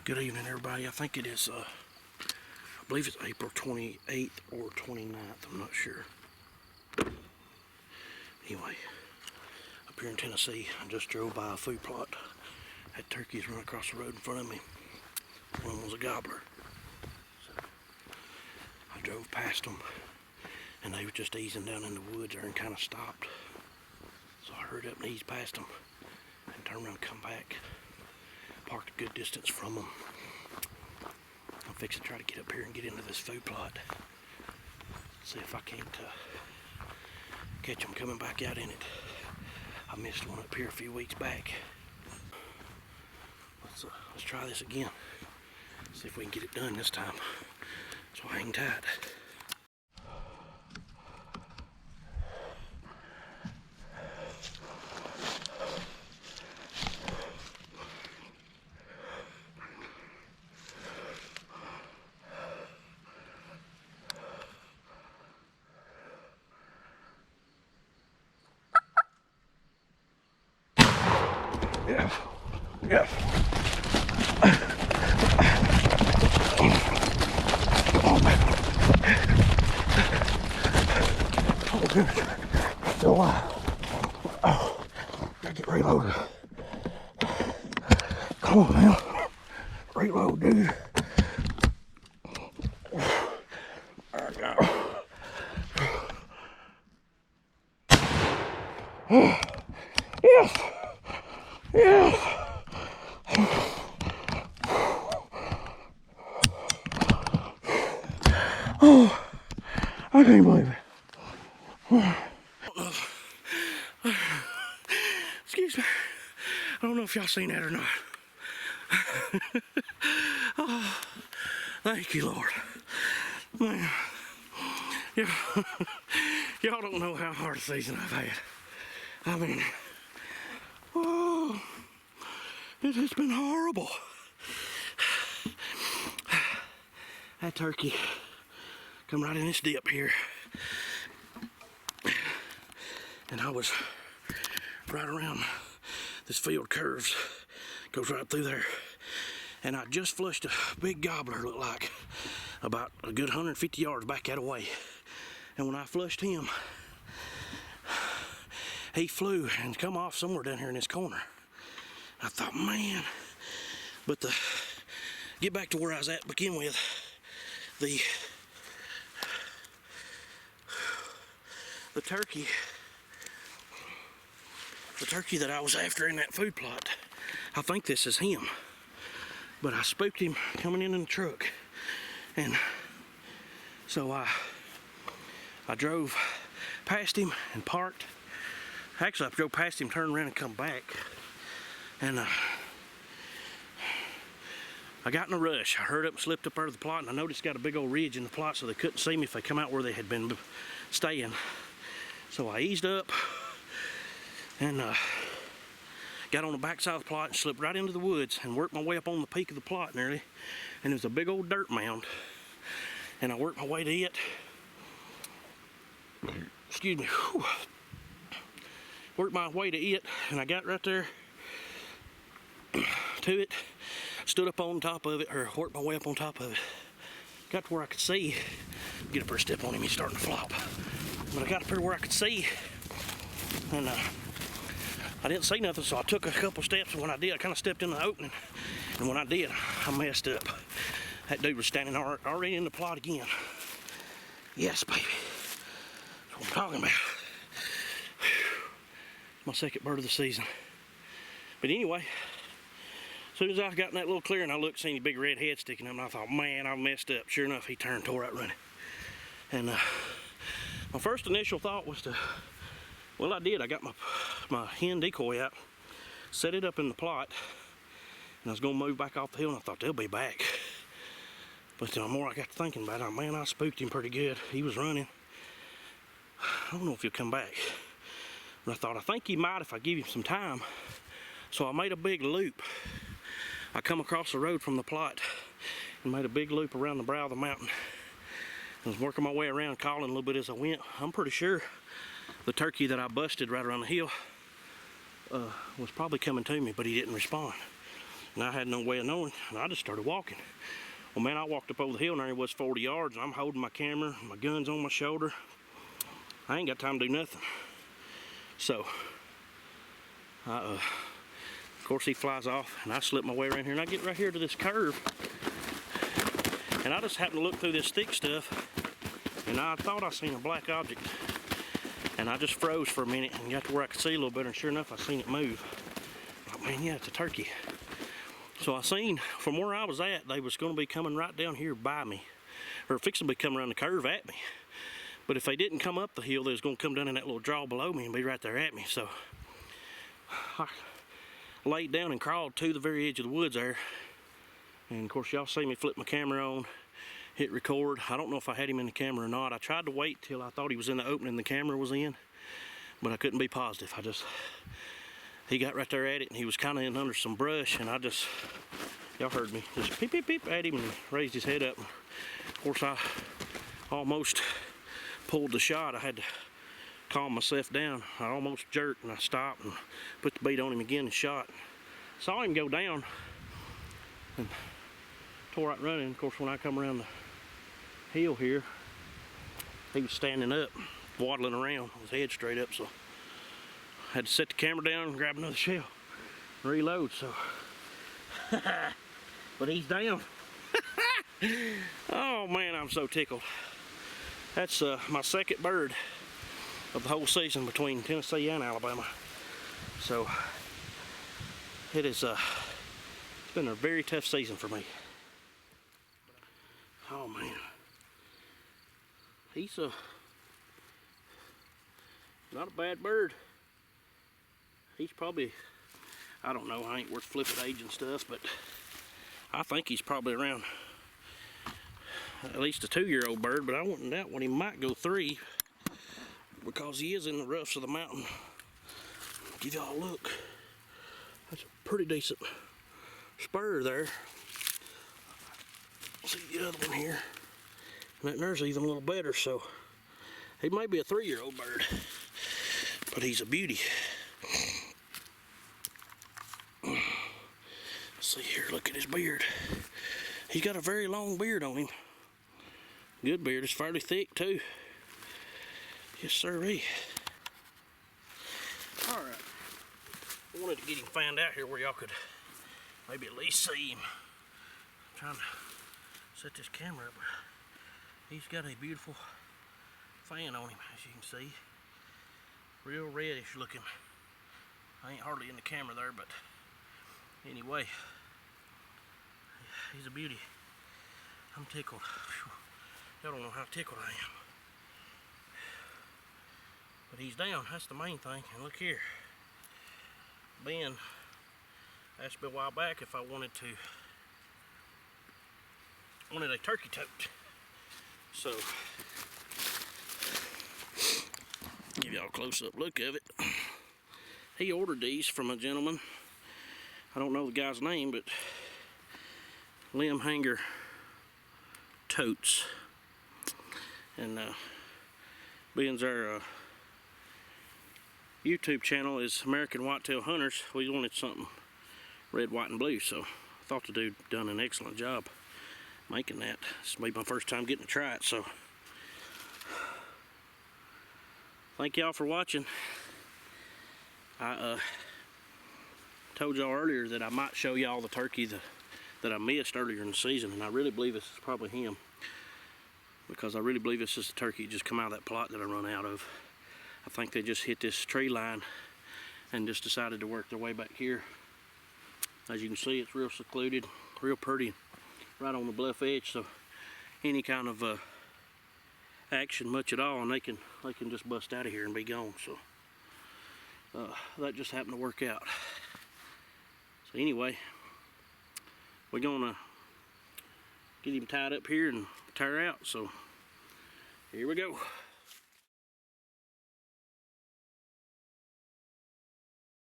Good evening, everybody. I think it is, I believe it's April 28th or 29th. I'm not sure. Anyway, up here in Tennessee, I just drove by a food plot. Had turkeys run across the road in front of me. One was a gobbler. So I drove past them, and they were just easing down in the woods there and kind of stopped. So I hurried up and eased past them and turned around and come back. Parked a good distance from them. I'm fixing to try to get up here and get into this food plot. See if I can't catch them coming back out in it. I missed one up here a few weeks back. Let's try this again. See if we can get it done this time. So hang tight. Yeah. Yeah. Oh, goodness. Still alive. Oh, gotta get reloaded. Come on, man. Reload, dude. There we go. Yes. Yes. Oh, I can't believe it. Excuse me. I don't know if y'all seen that or not. Oh, thank you, Lord. Man, y'all don't know how hard a season I've had. I mean, oh, it has been horrible. That turkey come right in this dip here, and I was right around this field curves, goes right through there, and I just flushed a big gobbler, looked like about a good 150 yards back that way. And when I flushed him, he flew and come off somewhere down here in this corner. I thought, man, but to get back to where I was at to begin with, the turkey that I was after in that food plot, I think this is him. But I spooked him coming in the truck, and so I drove past him and parked. Actually, I drove past him, turned around and come back, and I got in a rush. I hurried up and slipped up out of the plot, and I noticed got a big old ridge in the plot, so they couldn't see me if they come out where they had been staying. So I eased up and got on the back side of the plot and slipped right into the woods and worked my way up on the peak of the plot nearly. And there was a big old dirt mound, and I worked my way to it. Excuse me. Whew. Worked my way to it, and I got right there to it, stood up on top of it, or worked my way up on top of it. Got to where I could see. Get up there, step on him, he's starting to flop. But I got up here where I could see, and I didn't see nothing, so I took a couple steps, and when I did, I kind of stepped in the opening, and when I did, I messed up. That dude was standing already in the plot again. Yes, baby. That's what I'm talking about. My second bird of the season. But anyway, as soon as I got in that little clearing, I looked, seen a big red head sticking up, and I thought, man, I messed up. Sure enough, he turned, tore out running. And my first initial thought was well, I did. I got my hen decoy out, set it up in the plot, and I was going to move back off the hill, and I thought, they'll be back. But the more I got to thinking about it, man, I spooked him pretty good. He was running. I don't know if he'll come back. But I thought, I think he might if I give him some time. So I made a big loop. I come across the road from the plot and made a big loop around the brow of the mountain. I was working my way around, calling a little bit as I went. I'm pretty sure the turkey that I busted right around the hill was probably coming to me, but he didn't respond. and I had no way of knowing, and I just started walking. Well, man, I walked up over the hill, and there it was 40 yards, and I'm holding my camera, my gun's on my shoulder. I ain't got time to do nothing. So, of course, he flies off, and I slip my way around here, and I get right here to this curve, and I just happened to look through this thick stuff, and I thought I seen a black object, and I just froze for a minute and got to where I could see a little better, and sure enough, I seen it move. Oh, man, yeah, it's a turkey. So I seen from where I was at, they was going to be coming right down here by me, or fixing to be coming around the curve at me. But if they didn't come up the hill, they was going to come down in that little draw below me and be right there at me. So I laid down and crawled to the very edge of the woods there. And of course, y'all see me flip my camera on, hit record. I don't know if I had him in the camera or not. I tried to wait till I thought he was in the opening the camera was in, but I couldn't be positive. He got right there at it, and he was kind of in under some brush, and y'all heard me, just peep, peep, peep at him, and raised his head up. Of course, I almost pulled the shot. I had to calm myself down. I almost jerked, and I stopped and put the bait on him again and shot. Saw him go down and tore out running. Of course, when I come around the hill here, he was standing up, waddling around with his head straight up, so I had to set the camera down and grab another shell and reload. So but he's down. Oh man, I'm so tickled. That's my second bird of the whole season between Tennessee and Alabama. So it's been a very tough season for me. Oh man, he's not a bad bird. He's probably, I don't know, I ain't worth flipping age and stuff, but I think he's probably around at least a 2-year-old bird, but I wouldn't doubt when he might go 3, because he is in the roughs of the mountain. Give y'all a look. That's a pretty decent spur there. See the other one here, and that there's even a little better. So he may be a 3-year-old bird, but he's a beauty. See here, look at his beard. He's got a very long beard on him. Good beard. It's fairly thick too. Yes, sirree. All right. I wanted to get him found out here where y'all could maybe at least see him. I'm trying to set this camera up. He's got a beautiful fan on him, as you can see. Real reddish looking. I ain't hardly in the camera there, but anyway, he's a beauty. I'm tickled. Y'all don't know how tickled I am. But he's down, that's the main thing. And look here. Ben asked me a while back if I wanted a turkey tote. So, give y'all a close-up look of it. He ordered these from a gentleman. I don't know the guy's name, but limb hanger totes. And Ben's our YouTube channel is American Whitetail Hunters. We wanted something red, white, and blue, so I thought the dude done an excellent job making that. This may be my first time getting to try it, so thank y'all for watching. I told y'all earlier that I might show y'all the turkey that I missed earlier in the season, and I really believe this is probably him, because I really believe this is the turkey that just come out of that plot that I run out of. I think they just hit this tree line and just decided to work their way back here. As you can see, it's real secluded, real pretty, right on the bluff edge, so any kind of action much at all, and they can just bust out of here and be gone. So that just happened to work out. So anyway, we're gonna get him tied up here and tire out. So here we go.